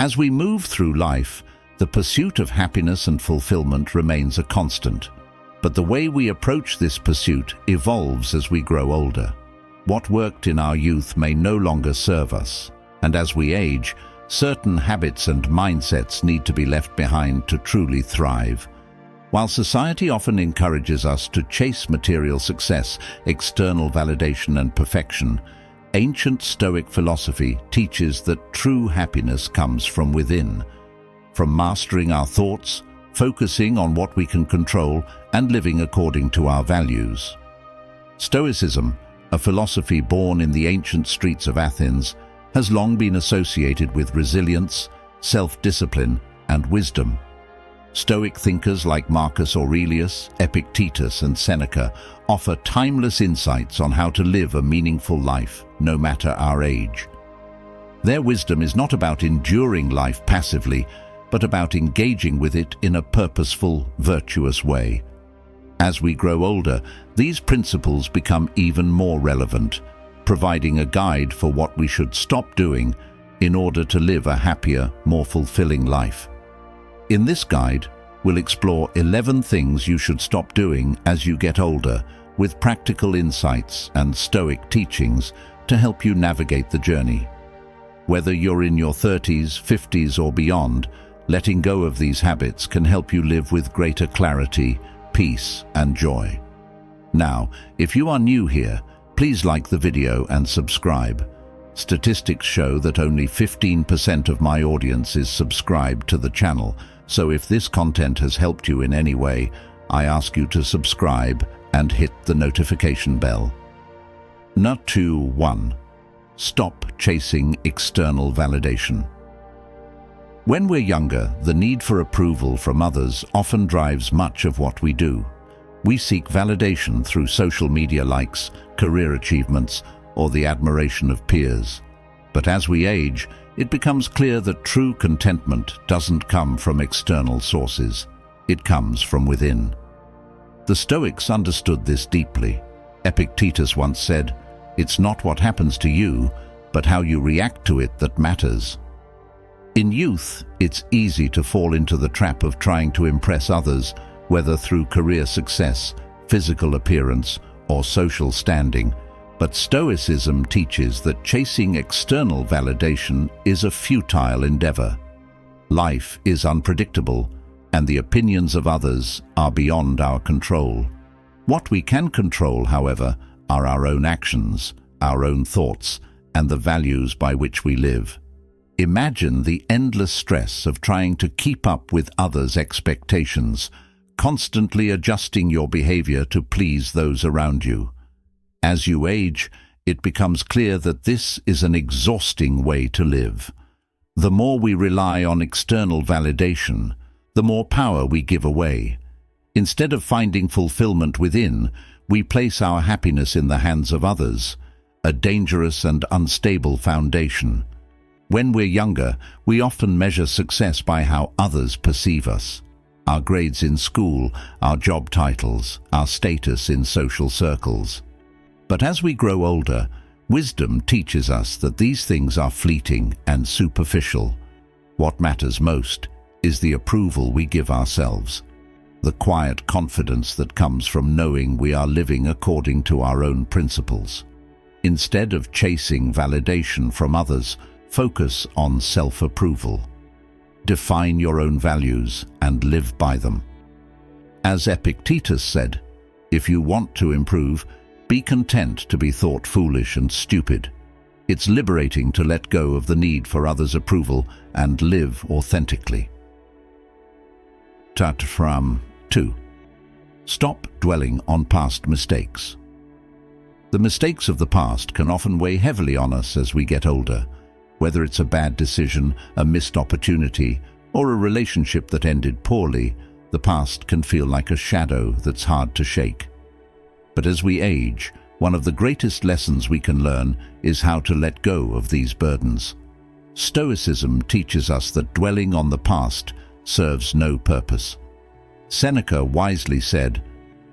As we move through life, the pursuit of happiness and fulfillment remains a constant. But the way we approach this pursuit evolves as we grow older. What worked in our youth may no longer serve us, and as we age, certain habits and mindsets need to be left behind to truly thrive. While society often encourages us to chase material success, external validation and perfection, ancient Stoic philosophy teaches that true happiness comes from within. From mastering our thoughts, focusing on what we can control, and living according to our values. Stoicism, a philosophy born in the ancient streets of Athens, has long been associated with resilience, self-discipline, and wisdom. Stoic thinkers like Marcus Aurelius, Epictetus, and Seneca offer timeless insights on how to live a meaningful life, no matter our age. Their wisdom is not about enduring life passively, but about engaging with it in a purposeful, virtuous way. As we grow older, these principles become even more relevant, providing a guide for what we should stop doing in order to live a happier, more fulfilling life. In this guide, we'll explore 11 things you should stop doing as you get older, with practical insights and Stoic teachings to help you navigate the journey. Whether you're in your 30s, 50s, or beyond, letting go of these habits can help you live with greater clarity, peace, and joy. Now, if you are new here, please like the video and subscribe. Statistics show that only 15% of my audience is subscribed to the channel, so if this content has helped you in any way, I ask you to subscribe and hit the notification bell. Nut 1. Stop chasing external validation. When we're younger, the need for approval from others often drives much of what we do. We seek validation through social media likes, career achievements, or the admiration of peers. But as we age, it becomes clear that true contentment doesn't come from external sources. It comes from within. The Stoics understood this deeply. Epictetus once said, "It's not what happens to you, but how you react to it that matters." In youth, it's easy to fall into the trap of trying to impress others, whether through career success, physical appearance, or social standing. But Stoicism teaches that chasing external validation is a futile endeavor. Life is unpredictable, and the opinions of others are beyond our control. What we can control, however, are our own actions, our own thoughts, and the values by which we live. Imagine the endless stress of trying to keep up with others' expectations, constantly adjusting your behavior to please those around you. As you age, it becomes clear that this is an exhausting way to live. The more we rely on external validation, the more power we give away. Instead of finding fulfillment within, we place our happiness in the hands of others, a dangerous and unstable foundation. When we're younger, we often measure success by how others perceive us. Our grades in school, our job titles, our status in social circles. But as we grow older, wisdom teaches us that these things are fleeting and superficial. What matters most is the approval we give ourselves, the quiet confidence that comes from knowing we are living according to our own principles. Instead of chasing validation from others, focus on self-approval. Define your own values and live by them. As Epictetus said, if you want to improve, be content to be thought foolish and stupid. It's liberating to let go of the need for others' approval and live authentically. Nut 2. Stop dwelling on past mistakes. The mistakes of the past can often weigh heavily on us as we get older. Whether it's a bad decision, a missed opportunity, or a relationship that ended poorly, the past can feel like a shadow that's hard to shake. But as we age, one of the greatest lessons we can learn is how to let go of these burdens. Stoicism teaches us that dwelling on the past serves no purpose. Seneca wisely said,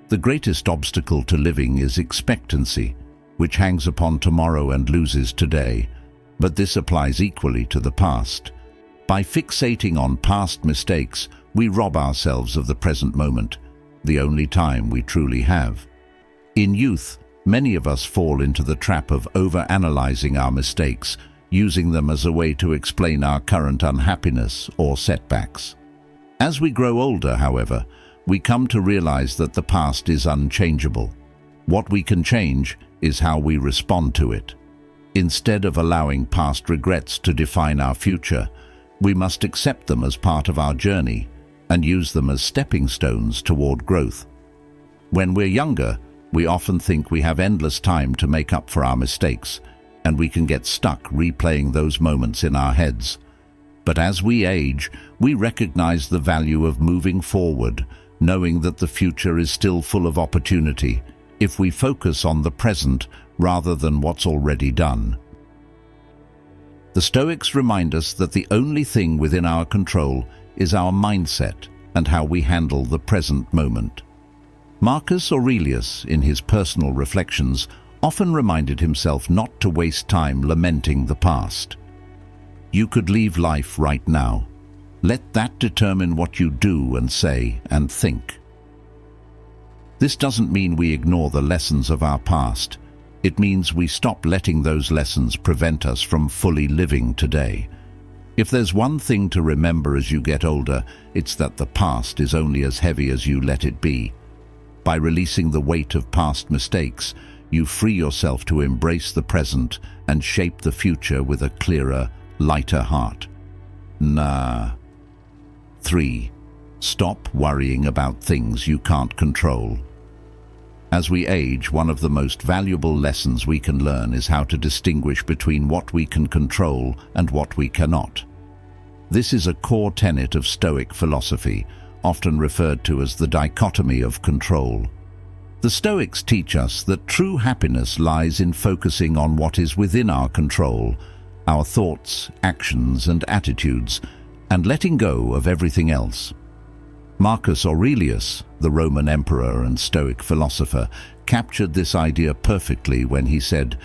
"The greatest obstacle to living is expectancy, which hangs upon tomorrow and loses today." But this applies equally to the past. By fixating on past mistakes, we rob ourselves of the present moment, the only time we truly have. In youth, many of us fall into the trap of over-analyzing our mistakes, using them as a way to explain our current unhappiness or setbacks. As we grow older, however, we come to realize that the past is unchangeable. What we can change is how we respond to it. Instead of allowing past regrets to define our future, we must accept them as part of our journey and use them as stepping stones toward growth. When we're younger, we often think we have endless time to make up for our mistakes, and we can get stuck replaying those moments in our heads. But as we age, we recognize the value of moving forward, knowing that the future is still full of opportunity if we focus on the present rather than what's already done. The Stoics remind us that the only thing within our control is our mindset and how we handle the present moment. Marcus Aurelius, in his personal reflections, often reminded himself not to waste time lamenting the past. You could leave life right now. Let that determine what you do and say and think. This doesn't mean we ignore the lessons of our past. It means we stop letting those lessons prevent us from fully living today. If there's one thing to remember as you get older, it's that the past is only as heavy as you let it be. By releasing the weight of past mistakes, you free yourself to embrace the present and shape the future with a clearer, lighter heart. 3. Stop worrying about things you can't control. As we age, one of the most valuable lessons we can learn is how to distinguish between what we can control and what we cannot. This is a core tenet of Stoic philosophy, often referred to as the dichotomy of control. The Stoics teach us that true happiness lies in focusing on what is within our control, our thoughts, actions, and attitudes, and letting go of everything else. Marcus Aurelius, the Roman emperor and Stoic philosopher, captured this idea perfectly when he said,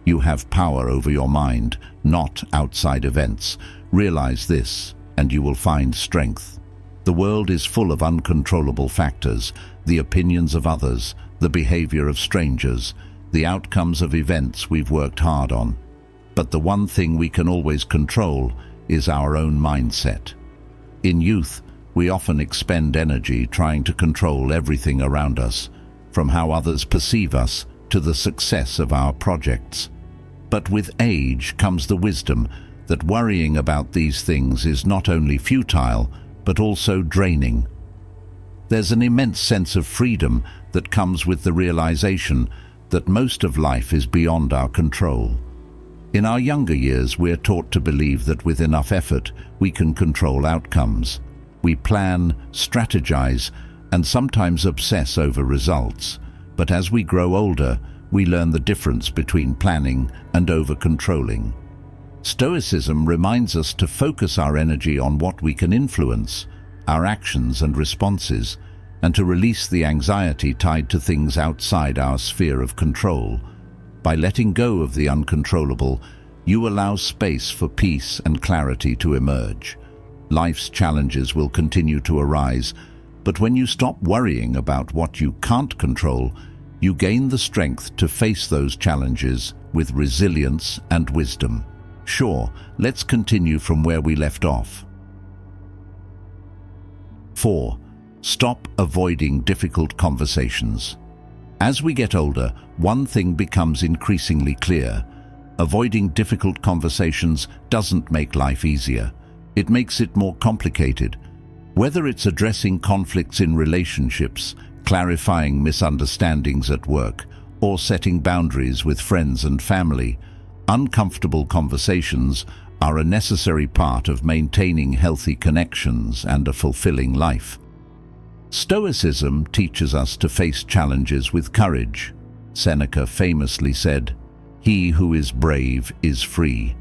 "You have power over your mind, not outside events. Realize this, and you will find strength." The world is full of uncontrollable factors, the opinions of others, the behavior of strangers, the outcomes of events we've worked hard on. But the one thing we can always control is our own mindset. In youth, we often expend energy trying to control everything around us, from how others perceive us to the success of our projects. But with age comes the wisdom that worrying about these things is not only futile, but also draining. There's an immense sense of freedom that comes with the realization that most of life is beyond our control. In our younger years, we're taught to believe that with enough effort, we can control outcomes. We plan, strategize, and sometimes obsess over results. But as we grow older, we learn the difference between planning and over-controlling. Stoicism reminds us to focus our energy on what we can influence, our actions and responses, and to release the anxiety tied to things outside our sphere of control. By letting go of the uncontrollable, you allow space for peace and clarity to emerge. Life's challenges will continue to arise, but when you stop worrying about what you can't control, you gain the strength to face those challenges with resilience and wisdom. Sure, let's continue from where we left off. 4. Stop avoiding difficult conversations. As we get older, one thing becomes increasingly clear. Avoiding difficult conversations doesn't make life easier. It makes it more complicated. Whether it's addressing conflicts in relationships, clarifying misunderstandings at work, or setting boundaries with friends and family, uncomfortable conversations are a necessary part of maintaining healthy connections and a fulfilling life. Stoicism teaches us to face challenges with courage. Seneca famously said, "He who is brave is free."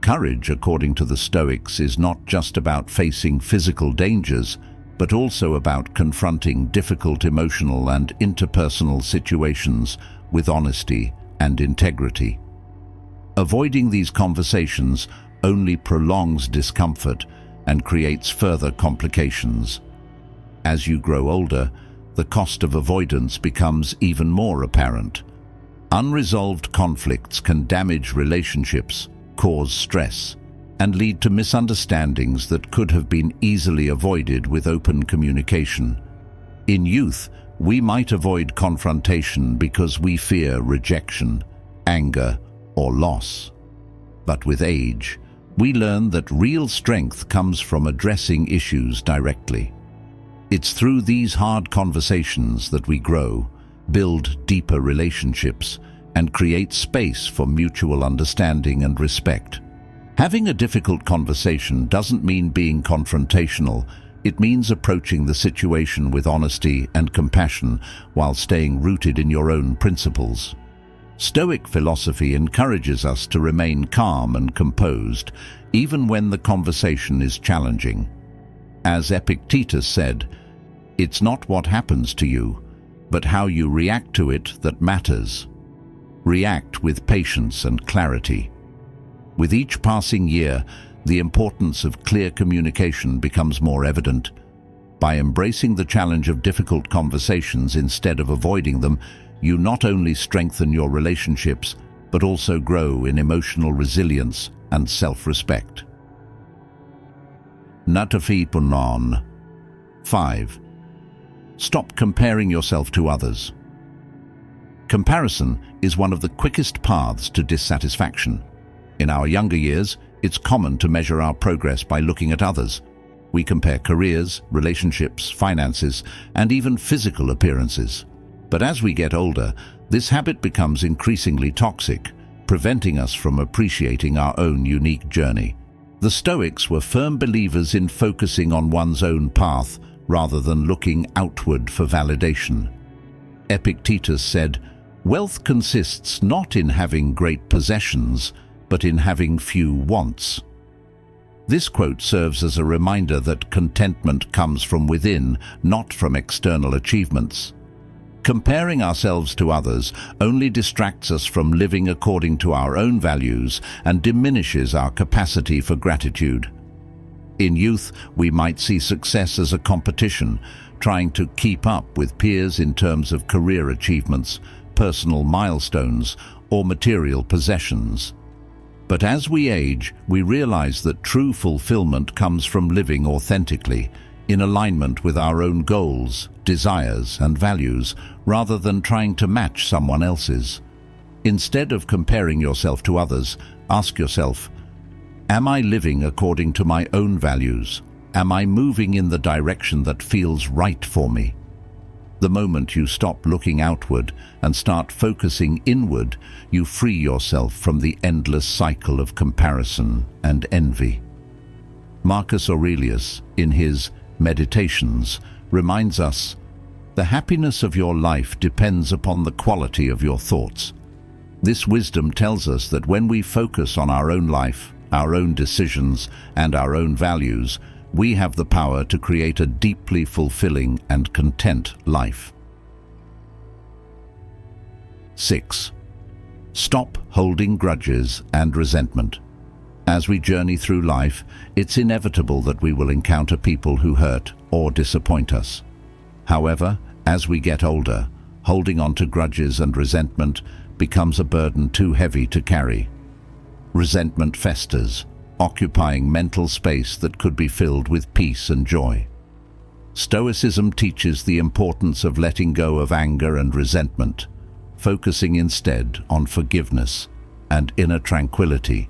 Courage, according to the Stoics, is not just about facing physical dangers, but also about confronting difficult emotional and interpersonal situations with honesty and integrity. Avoiding these conversations only prolongs discomfort and creates further complications. As you grow older, the cost of avoidance becomes even more apparent. Unresolved conflicts can damage relationships, cause stress, and lead to misunderstandings that could have been easily avoided with open communication. In youth, we might avoid confrontation because we fear rejection, anger, or loss. But with age, we learn that real strength comes from addressing issues directly. It's through these hard conversations that we grow, build deeper relationships, and create space for mutual understanding and respect. Having a difficult conversation doesn't mean being confrontational. It means approaching the situation with honesty and compassion while staying rooted in your own principles. Stoic philosophy encourages us to remain calm and composed, even when the conversation is challenging. As Epictetus said, "It's not what happens to you, but how you react to it that matters." React with patience and clarity. With each passing year, the importance of clear communication becomes more evident. By embracing the challenge of difficult conversations instead of avoiding them, you not only strengthen your relationships, but also grow in emotional resilience and self-respect. Natafipunon. 5. Stop comparing yourself to others. Comparison is one of the quickest paths to dissatisfaction. In our younger years, it's common to measure our progress by looking at others. We compare careers, relationships, finances, and even physical appearances. But as we get older, this habit becomes increasingly toxic, preventing us from appreciating our own unique journey. The Stoics were firm believers in focusing on one's own path rather than looking outward for validation. Epictetus said, "Wealth consists not in having great possessions, but in having few wants." This quote serves as a reminder that contentment comes from within, not from external achievements. Comparing ourselves to others only distracts us from living according to our own values and diminishes our capacity for gratitude. In youth, we might see success as a competition, trying to keep up with peers in terms of career achievements, personal milestones, or material possessions. But as we age, we realize that true fulfillment comes from living authentically, in alignment with our own goals, desires, and values, rather than trying to match someone else's. Instead of comparing yourself to others, ask yourself, am I living according to my own values? Am I moving in the direction that feels right for me? The moment you stop looking outward and start focusing inward, you free yourself from the endless cycle of comparison and envy. Marcus Aurelius, in his Meditations, reminds us, "The happiness of your life depends upon the quality of your thoughts." This wisdom tells us that when we focus on our own life, our own decisions, and our own values, we have the power to create a deeply fulfilling and content life. 6. Stop holding grudges and resentment. As we journey through life, it's inevitable that we will encounter people who hurt or disappoint us. However, as we get older, holding on to grudges and resentment becomes a burden too heavy to carry. Resentment festers, occupying mental space that could be filled with peace and joy. Stoicism teaches the importance of letting go of anger and resentment, focusing instead on forgiveness and inner tranquility.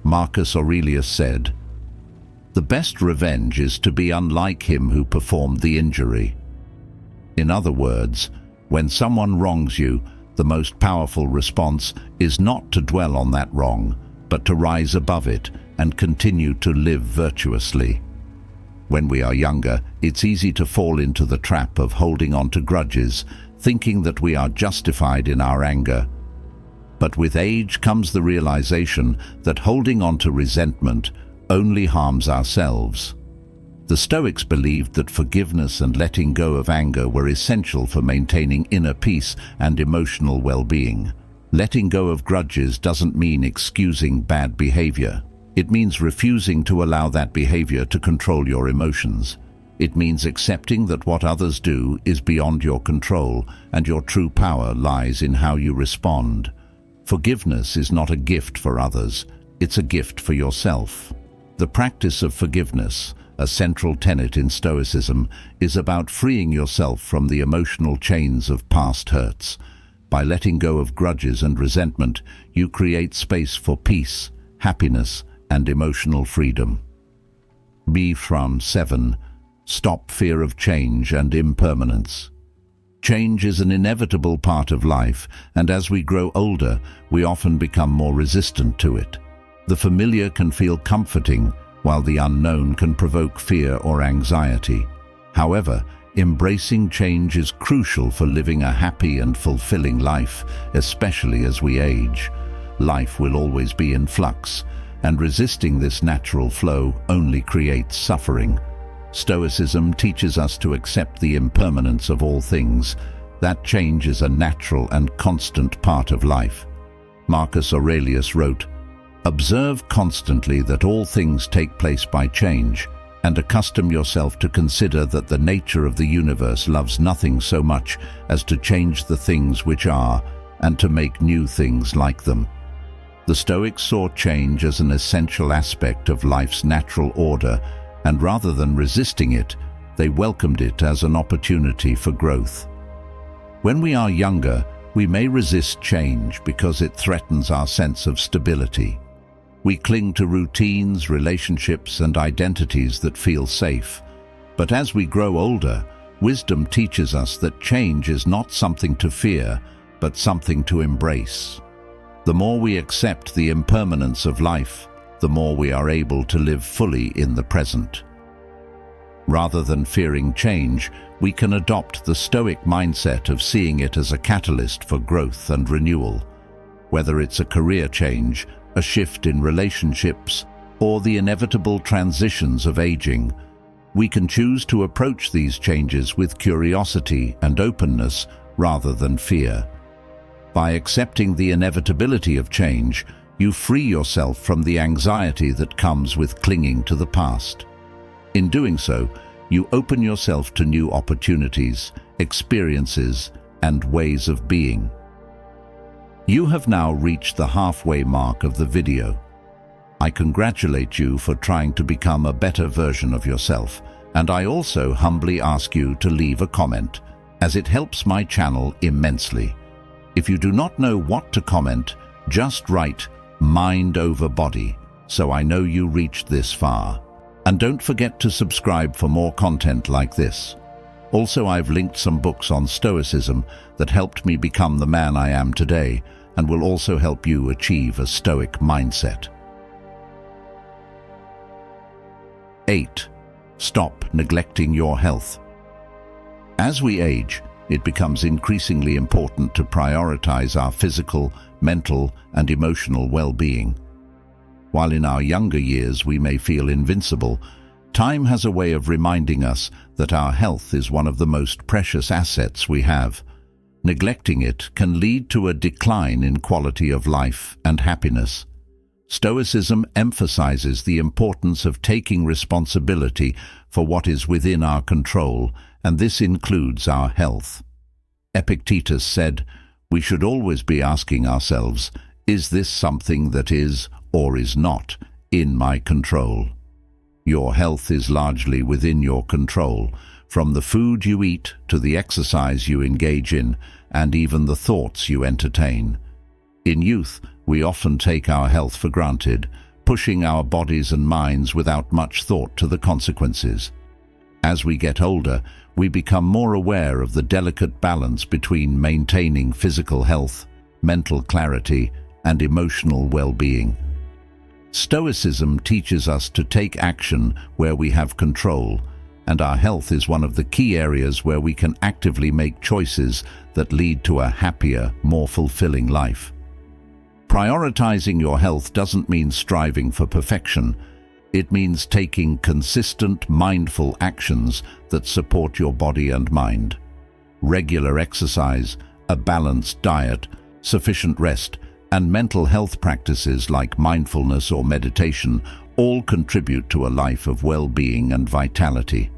Marcus Aurelius said, "The best revenge is to be unlike him who performed the injury." In other words, when someone wrongs you, the most powerful response is not to dwell on that wrong, but to rise above it and continue to live virtuously. When we are younger, it's easy to fall into the trap of holding on to grudges, thinking that we are justified in our anger. But with age comes the realization that holding on to resentment only harms ourselves. The Stoics believed that forgiveness and letting go of anger were essential for maintaining inner peace and emotional well-being. Letting go of grudges doesn't mean excusing bad behavior. It means refusing to allow that behavior to control your emotions. It means accepting that what others do is beyond your control, and your true power lies in how you respond. Forgiveness is not a gift for others, it's a gift for yourself. The practice of forgiveness, a central tenet in Stoicism, is about freeing yourself from the emotional chains of past hurts. By letting go of grudges and resentment, you create space for peace, happiness, and emotional freedom. From 7. Stop fear of change and impermanence. Change is an inevitable part of life, and as we grow older, we often become more resistant to it. The familiar can feel comforting, while the unknown can provoke fear or anxiety. However, embracing change is crucial for living a happy and fulfilling life, especially as we age. Life will always be in flux, and resisting this natural flow only creates suffering. Stoicism teaches us to accept the impermanence of all things, that change is a natural and constant part of life. Marcus Aurelius wrote, "Observe constantly that all things take place by change, and accustom yourself to consider that the nature of the universe loves nothing so much as to change the things which are, and to make new things like them." The Stoics saw change as an essential aspect of life's natural order, and rather than resisting it, they welcomed it as an opportunity for growth. When we are younger, we may resist change because it threatens our sense of stability. We cling to routines, relationships, and identities that feel safe. But as we grow older, wisdom teaches us that change is not something to fear, but something to embrace. The more we accept the impermanence of life, the more we are able to live fully in the present. Rather than fearing change, we can adopt the Stoic mindset of seeing it as a catalyst for growth and renewal. Whether it's a career change, a shift in relationships, or the inevitable transitions of aging, we can choose to approach these changes with curiosity and openness rather than fear. By accepting the inevitability of change, you free yourself from the anxiety that comes with clinging to the past. In doing so, you open yourself to new opportunities, experiences, and ways of being. You have now reached the halfway mark of the video. I congratulate you for trying to become a better version of yourself, and I also humbly ask you to leave a comment, as it helps my channel immensely. If you do not know what to comment, just write "mind over body," so I know you reached this far. And don't forget to subscribe for more content like this. Also, I've linked some books on Stoicism that helped me become the man I am today, and will also help you achieve a Stoic mindset. 8. Stop neglecting your health. As we age, it becomes increasingly important to prioritize our physical, mental, and emotional well-being. While in our younger years we may feel invincible, time has a way of reminding us that our health is one of the most precious assets we have. Neglecting it can lead to a decline in quality of life and happiness. Stoicism emphasizes the importance of taking responsibility for what is within our control, and this includes our health. Epictetus said, "We should always be asking ourselves, is this something that is or is not in my control?" Your health is largely within your control, from the food you eat to the exercise you engage in, and even the thoughts you entertain. In youth, we often take our health for granted, pushing our bodies and minds without much thought to the consequences. As we get older, we become more aware of the delicate balance between maintaining physical health, mental clarity, and emotional well-being. Stoicism teaches us to take action where we have control, and our health is one of the key areas where we can actively make choices that lead to a happier, more fulfilling life. Prioritizing your health doesn't mean striving for perfection. It means taking consistent, mindful actions that support your body and mind. Regular exercise, a balanced diet, sufficient rest, And mental health practices like mindfulness or meditation all contribute to a life of well-being and vitality.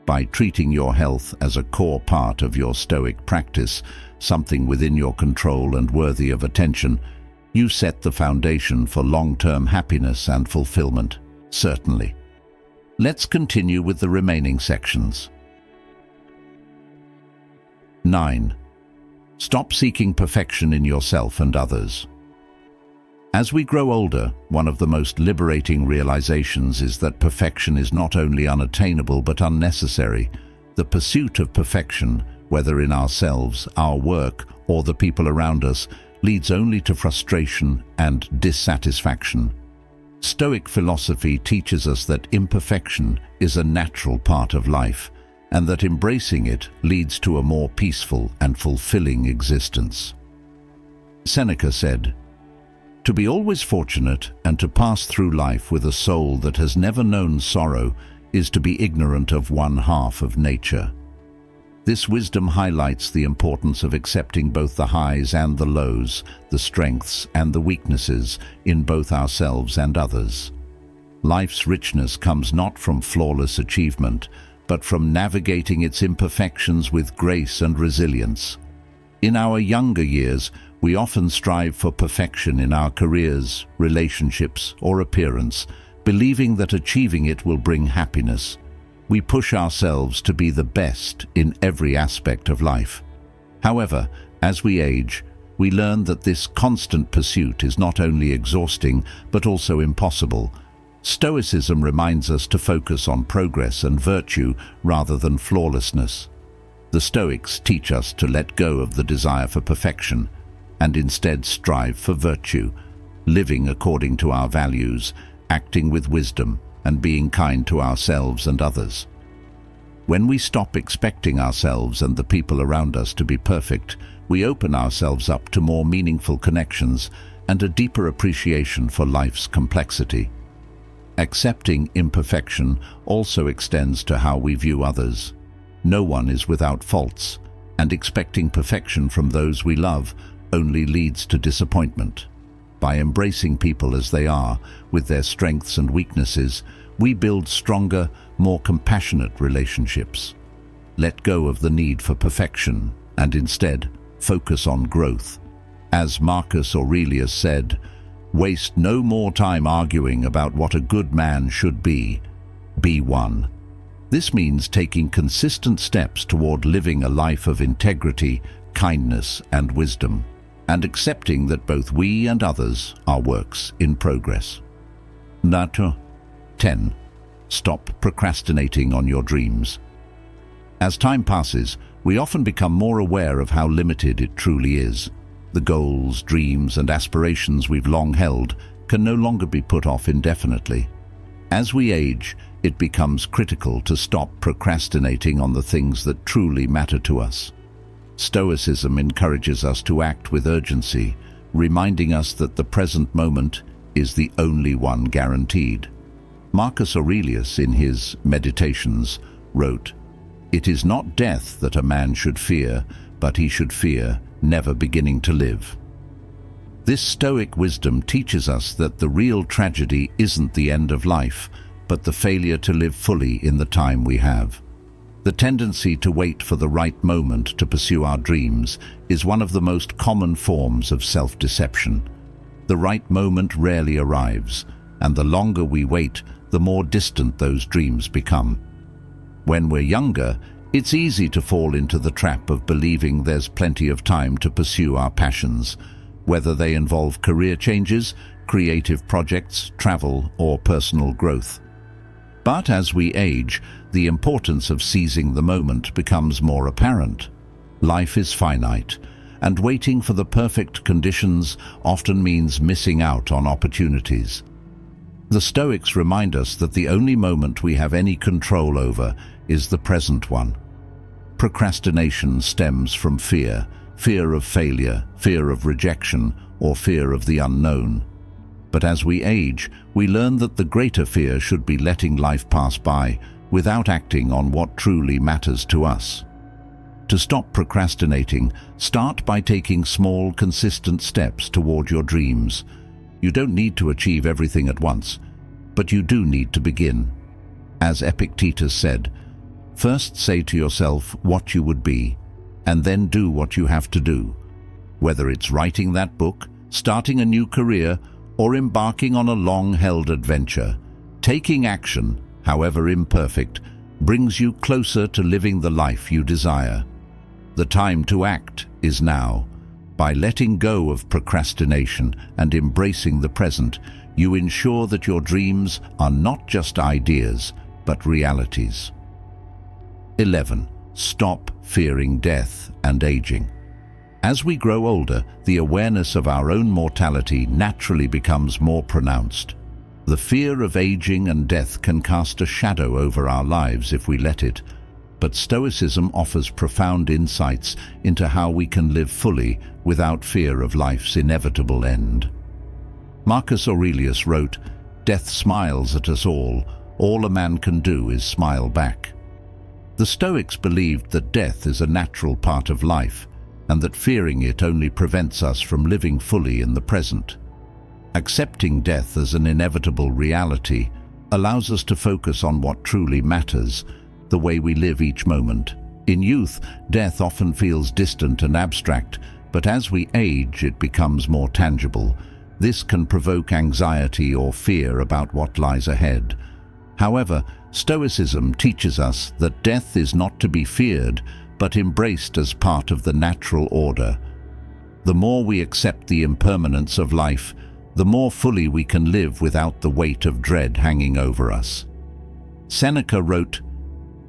By treating your health as a core part of your Stoic practice, something within your control and worthy of attention, you set the foundation for long-term happiness and fulfillment, certainly. Let's continue with the remaining sections. 9. Stop seeking perfection in yourself and others. As we grow older, one of the most liberating realizations is that perfection is not only unattainable but unnecessary. The pursuit of perfection, whether in ourselves, our work, or the people around us, leads only to frustration and dissatisfaction. Stoic philosophy teaches us that imperfection is a natural part of life, and that embracing it leads to a more peaceful and fulfilling existence. Seneca said, "To be always fortunate and to pass through life with a soul that has never known sorrow is to be ignorant of one half of nature." This wisdom highlights the importance of accepting both the highs and the lows, the strengths and the weaknesses in both ourselves and others. Life's richness comes not from flawless achievement, but from navigating its imperfections with grace and resilience. In our younger years, we often strive for perfection in our careers, relationships, or appearance, believing that achieving it will bring happiness. We push ourselves to be the best in every aspect of life. However, as we age, we learn that this constant pursuit is not only exhausting, but also impossible. Stoicism reminds us to focus on progress and virtue rather than flawlessness. The Stoics teach us to let go of the desire for perfection and instead strive for virtue, living according to our values, acting with wisdom, and being kind to ourselves and others. When we stop expecting ourselves and the people around us to be perfect, we open ourselves up to more meaningful connections and a deeper appreciation for life's complexity. Accepting imperfection also extends to how we view others. No one is without faults, and expecting perfection from those we love only leads to disappointment. By embracing people as they are, with their strengths and weaknesses, we build stronger, more compassionate relationships. Let go of the need for perfection and instead focus on growth. As Marcus Aurelius said, "Waste no more time arguing about what a good man should be. Be one." This means taking consistent steps toward living a life of integrity, kindness, and wisdom, and accepting that both we and others are works in progress. 10. Stop procrastinating on your dreams. As time passes, we often become more aware of how limited it truly is. The goals, dreams, and aspirations we've long held can no longer be put off indefinitely. As we age, it becomes critical to stop procrastinating on the things that truly matter to us. Stoicism encourages us to act with urgency, reminding us that the present moment is the only one guaranteed. Marcus Aurelius, in his Meditations, wrote, "It is not death that a man should fear, but he should fear never beginning to live." This Stoic wisdom teaches us that the real tragedy isn't the end of life, but the failure to live fully in the time we have. The tendency to wait for the right moment to pursue our dreams is one of the most common forms of self-deception. The right moment rarely arrives, and the longer we wait, the more distant those dreams become. When we're younger, it's easy to fall into the trap of believing there's plenty of time to pursue our passions, whether they involve career changes, creative projects, travel, or personal growth. But as we age, the importance of seizing the moment becomes more apparent. Life is finite, and waiting for the perfect conditions often means missing out on opportunities. The Stoics remind us that the only moment we have any control over is the present one. Procrastination stems from fear, fear of failure, fear of rejection, or fear of the unknown. But as we age, we learn that the greater fear should be letting life pass by without acting on what truly matters to us. To stop procrastinating, start by taking small, consistent steps toward your dreams. You don't need to achieve everything at once, but you do need to begin. As Epictetus said, first say to yourself what you would be, and then do what you have to do. Whether it's writing that book, starting a new career, or embarking on a long-held adventure, taking action, however imperfect, brings you closer to living the life you desire. The time to act is now. By letting go of procrastination and embracing the present, you ensure that your dreams are not just ideas, but realities. 11. Stop fearing death and aging. As we grow older, the awareness of our own mortality naturally becomes more pronounced. The fear of aging and death can cast a shadow over our lives if we let it, but Stoicism offers profound insights into how we can live fully without fear of life's inevitable end. Marcus Aurelius wrote, "Death smiles at us all a man can do is smile back." The Stoics believed that death is a natural part of life, and that fearing it only prevents us from living fully in the present. Accepting death as an inevitable reality allows us to focus on what truly matters, the way we live each moment. In youth, death often feels distant and abstract, but as we age, it becomes more tangible. This can provoke anxiety or fear about what lies ahead. However, Stoicism teaches us that death is not to be feared, but embraced as part of the natural order. The more we accept the impermanence of life, the more fully we can live without the weight of dread hanging over us. Seneca wrote,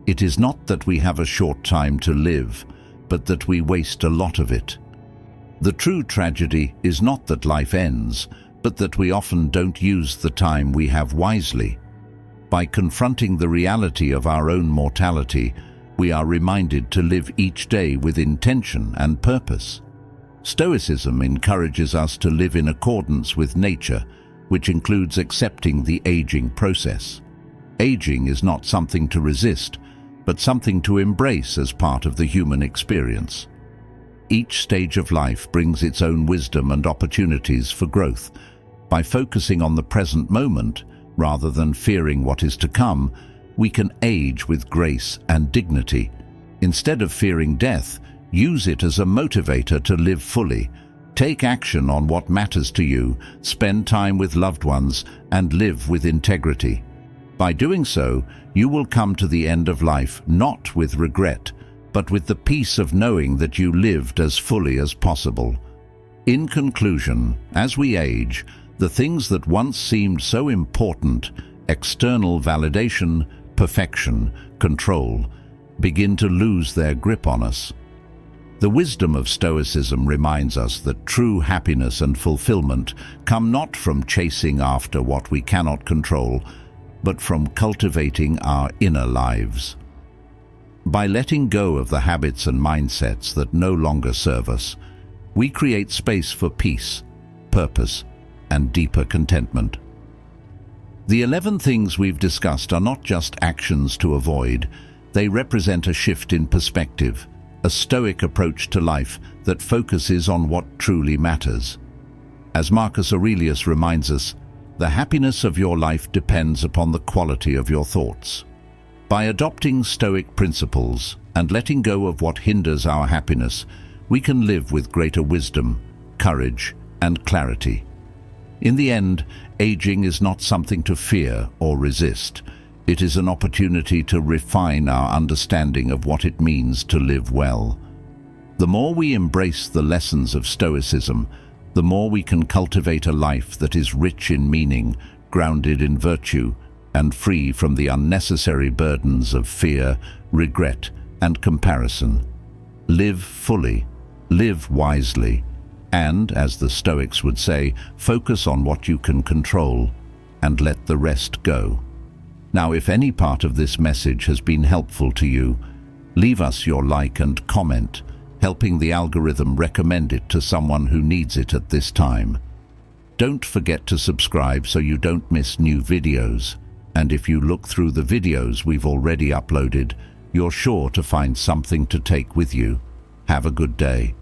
"It is not that we have a short time to live, but that we waste a lot of it." The true tragedy is not that life ends, but that we often don't use the time we have wisely. By confronting the reality of our own mortality, we are reminded to live each day with intention and purpose. Stoicism encourages us to live in accordance with nature, which includes accepting the aging process. Aging is not something to resist, but something to embrace as part of the human experience. Each stage of life brings its own wisdom and opportunities for growth. By focusing on the present moment, rather than fearing what is to come, we can age with grace and dignity. Instead of fearing death, use it as a motivator to live fully. Take action on what matters to you, spend time with loved ones, and live with integrity. By doing so, you will come to the end of life not with regret, but with the peace of knowing that you lived as fully as possible. In conclusion, as we age, the things that once seemed so important, external validation, perfection, control, begin to lose their grip on us. The wisdom of Stoicism reminds us that true happiness and fulfillment come not from chasing after what we cannot control, but from cultivating our inner lives. By letting go of the habits and mindsets that no longer serve us, we create space for peace, purpose, and deeper contentment. The 11 things we've discussed are not just actions to avoid, they represent a shift in perspective, a Stoic approach to life that focuses on what truly matters. As Marcus Aurelius reminds us, the happiness of your life depends upon the quality of your thoughts. By adopting Stoic principles and letting go of what hinders our happiness, we can live with greater wisdom, courage, and clarity. In the end, aging is not something to fear or resist. It is an opportunity to refine our understanding of what it means to live well. The more we embrace the lessons of Stoicism, the more we can cultivate a life that is rich in meaning, grounded in virtue, and free from the unnecessary burdens of fear, regret, and comparison. Live fully, live wisely, and, as the Stoics would say, focus on what you can control and let the rest go. Now, if any part of this message has been helpful to you, leave us your like and comment, helping the algorithm recommend it to someone who needs it at this time. Don't forget to subscribe so you don't miss new videos. And if you look through the videos we've already uploaded, you're sure to find something to take with you. Have a good day.